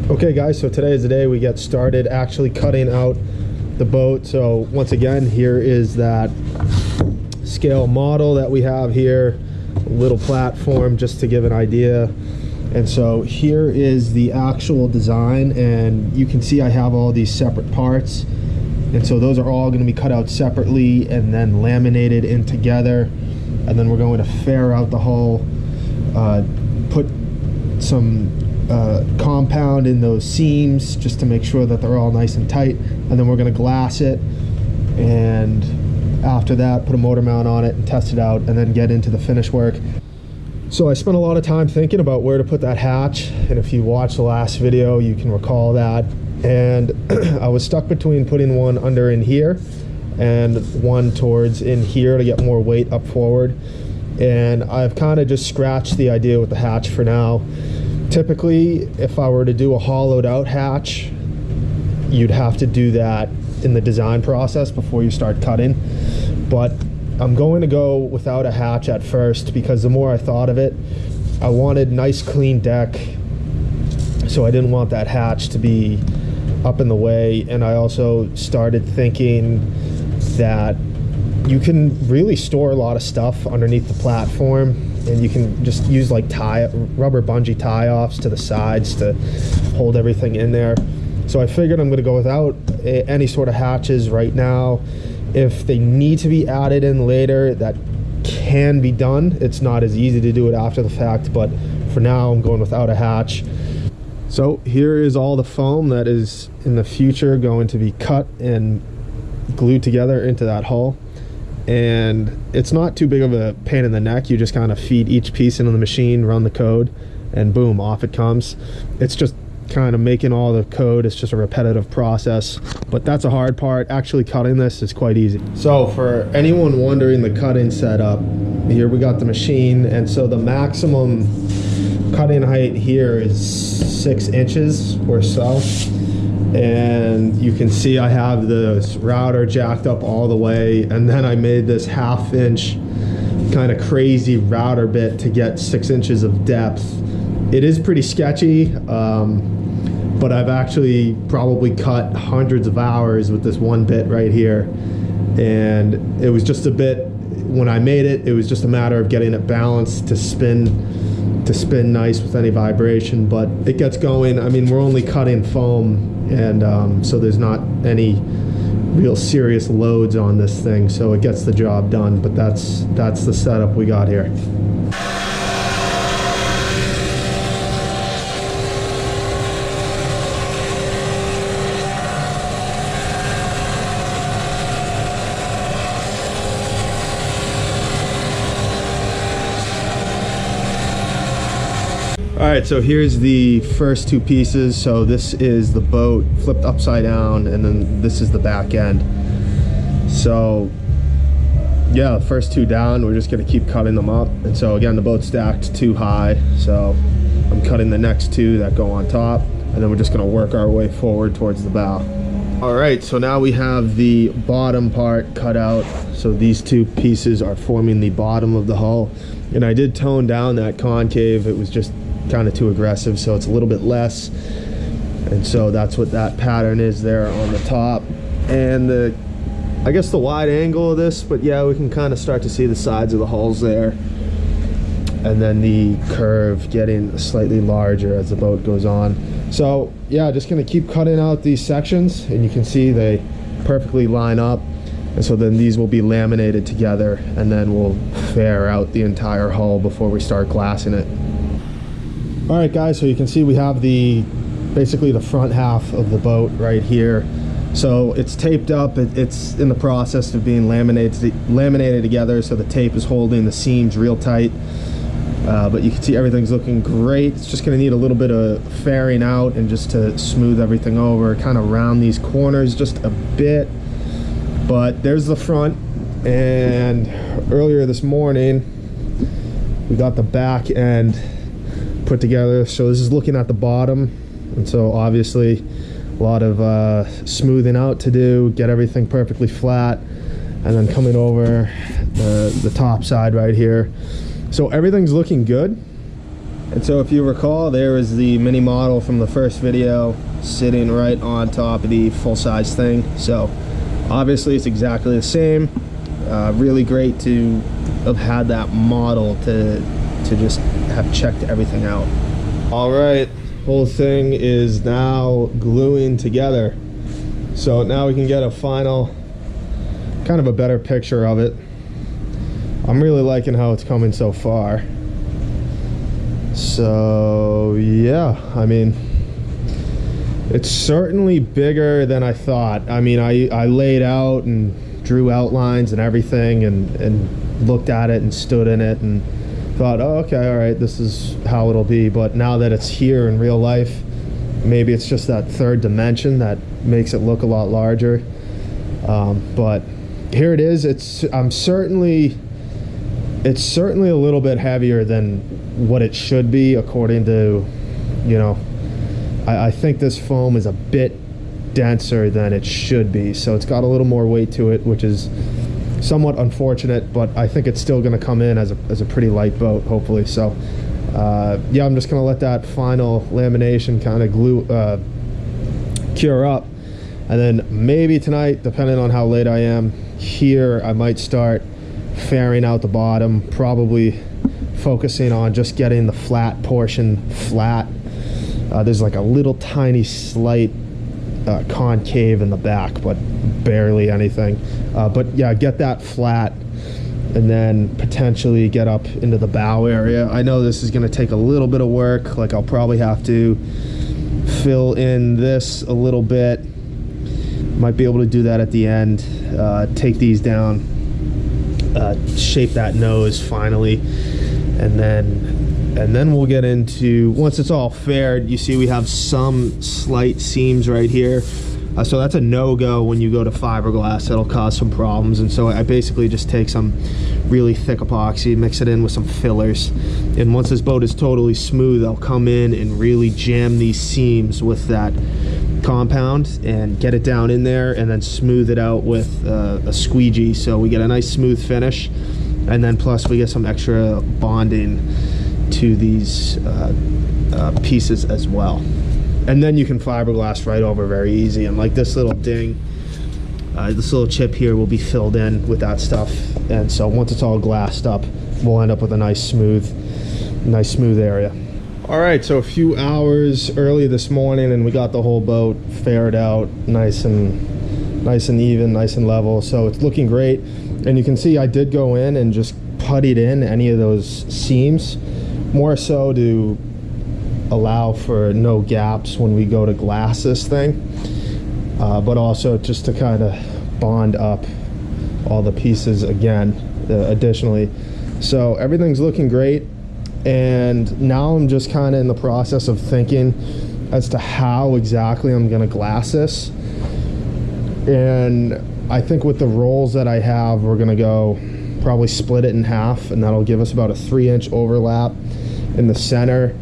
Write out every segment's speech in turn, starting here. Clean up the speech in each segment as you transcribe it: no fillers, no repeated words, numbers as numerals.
Okay guys, so today is the day we get started actually cutting out the boat. So once again, here is that scale model that we have here, a little platform just to give an idea. And so here is the actual design, and you can see I have all these separate parts, and so those are all going to be cut out separately and then laminated in together, and then we're going to fair out the hull, put some compound in those seams just to make sure that they're all nice and tight, and then we're going to glass it, and after that put a motor mount on it and test it out, and then get into the finish work. So I spent a lot of time thinking about where to put that hatch, and if you watched the last video you can recall that, and I was stuck between putting one under in here and one towards in here to get more weight up forward, and I've kind of just scratched the idea with the hatch for now. Typically, if I were to do a hollowed out hatch, you'd have to do that in the design process before you start cutting, but I'm going to go without a hatch at first because the more I thought of it, I wanted nice clean deck, so I didn't want that hatch to be up in the way. And I also started thinking that you can really store a lot of stuff underneath the platform, and you can just use like rubber bungee tie-offs to the sides to hold everything in there. So I figured I'm going to go without any sort of hatches right now. If they need to be added in later, that can be done. It's not as easy to do it after the fact, but for now I'm going without a hatch. So here is all the foam that is in the future going to be cut and glued together into that hull. And it's not too big of a pain in the neck. You just kind of feed each piece into the machine, run the code, and boom, off it comes. It's just kind of making all the code. It's just a repetitive process, but that's a hard part. Actually cutting this is quite easy. So for anyone wondering the cutting setup, here we got the machine, and so the maximum cutting height here is 6 inches or so, and you can see I have this router jacked up all the way, and then I made this 1/2 inch kind of crazy router bit to get 6 inches of depth. It is pretty sketchy, but I've actually probably cut hundreds of hours with this one bit right here, and it was just a bit, when I made it, it was just a matter of getting it balanced to spin nice with any vibration, but it gets going. I mean, we're only cutting foam, and so there's not any real serious loads on this thing, so it gets the job done. But that's the setup we got here. All right, so here's the first 2 pieces. So this is the boat flipped upside down, and then this is the back end. So yeah, the first 2 down, we're just gonna keep cutting them up. And so again, the boat's stacked too high, so I'm cutting the next 2 that go on top, and then we're just gonna work our way forward towards the bow. All right, so now we have the bottom part cut out. So these 2 pieces are forming the bottom of the hull, and I did tone down that concave. It was just kind of too aggressive, so it's a little bit less, and so that's what that pattern is there on the top. And I guess the wide angle of this, but yeah, we can kind of start to see the sides of the hulls there, and then the curve getting slightly larger as the boat goes on. So yeah, just gonna keep cutting out these sections, and you can see they perfectly line up, and so then these will be laminated together, and then we'll fair out the entire hull before we start glassing it. All right guys, so you can see we have basically the front half of the boat right here. So it's taped up, it's in the process of being laminated together, so the tape is holding the seams real tight. But you can see everything's looking great. It's just gonna need a little bit of fairing out and just to smooth everything over, kind of round these corners just a bit. But there's the front, and earlier this morning we got the back end put together. So this is looking at the bottom, and so obviously a lot of smoothing out to do, get everything perfectly flat, and then coming over the top side right here. So everything's looking good, And so if you recall, there is the mini model from the first video sitting right on top of the full-size thing. So obviously it's exactly the same. Really great to have had that model to just have checked everything out. All right, whole thing is now gluing together. So now we can get a final, kind of a better picture of it. I'm really liking how it's coming so far. So yeah, I mean, it's certainly bigger than I thought. I mean, I laid out and drew outlines and everything and looked at it and stood in it and thought, oh, okay, all right, this is how it'll be. But now that it's here in real life, maybe it's just that third dimension that makes it look a lot larger. But here it is. It's certainly a little bit heavier than what it should be, according to, you know, I think this foam is a bit denser than it should be, so it's got a little more weight to it, which is somewhat unfortunate, but I think it's still going to come in as a pretty light boat, hopefully. So yeah, I'm just going to let that final lamination kind of cure up, and then maybe tonight, depending on how late I am here, I might start fairing out the bottom, probably focusing on just getting the flat portion flat. There's like a little tiny slight concave in the back, but barely anything. But yeah, get that flat and then potentially get up into the bow area. I know this is going to take a little bit of work. Like, I'll probably have to fill in this a little bit. Might be able to do that at the end. Take these down, shape that nose finally, and then we'll get into, once it's all faired, you see we have some slight seams right here. So that's a no-go when you go to fiberglass. That'll cause some problems. And so I basically just take some really thick epoxy, mix it in with some fillers, and once this boat is totally smooth, I'll come in and really jam these seams with that compound and get it down in there, and then smooth it out with a squeegee, so we get a nice smooth finish. And then plus we get some extra bonding to these pieces as well. And then you can fiberglass right over very easy. And like this little ding, this little chip here will be filled in with that stuff. And so once it's all glassed up, we'll end up with a nice smooth area. All right, so a few hours early this morning, and we got the whole boat faired out, nice and even, nice and level. So it's looking great. And you can see I did go in and just puttied in any of those seams, more so to allow for no gaps when we go to glass this thing, but also just to kind of bond up all the pieces again, additionally. So everything's looking great, and now I'm just kind of in the process of thinking as to how exactly I'm going to glass this. And I think with the rolls that I have, we're going to go probably split it in half, and that'll give us about a 3-inch overlap in the center.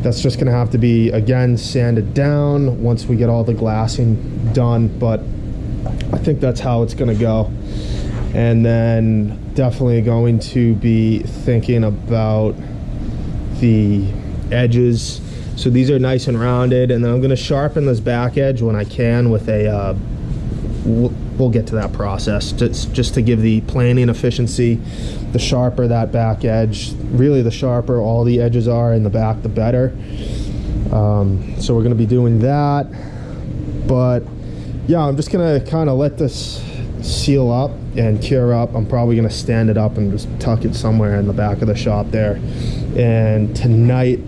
That's just going to have to be, again, sanded down once we get all the glassing done, but I think that's how it's going to go. And then definitely going to be thinking about the edges. So these are nice and rounded, and then I'm going to sharpen this back edge when I can with a we'll get to that process, just to give the planing efficiency. The sharper that back edge, really the sharper all the edges are in the back, the better. So we're going to be doing that. But yeah, I'm just going to kind of let this seal up and cure up. I'm probably going to stand it up and just tuck it somewhere in the back of the shop there. And tonight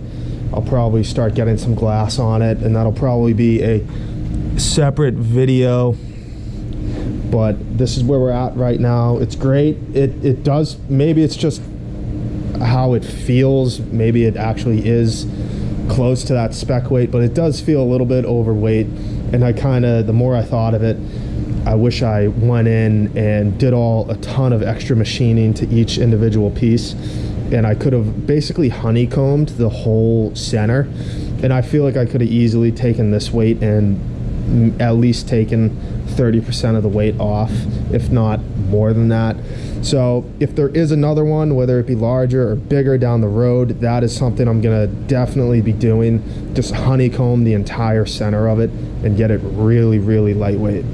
I'll probably start getting some glass on it, and that'll probably be a separate video. But this is where we're at right now. It's great. It does, maybe it's just how it feels. Maybe it actually is close to that spec weight, but it does feel a little bit overweight. And I kind of, the more I thought of it, I wish I went in and did a ton of extra machining to each individual piece, and I could have basically honeycombed the whole center. And I feel like I could have easily taken this weight and at least taken 30% of the weight off, if not more than that. So if there is another one, whether it be larger or bigger down the road, that is something I'm gonna definitely be doing. Just honeycomb the entire center of it and get it really, really lightweight.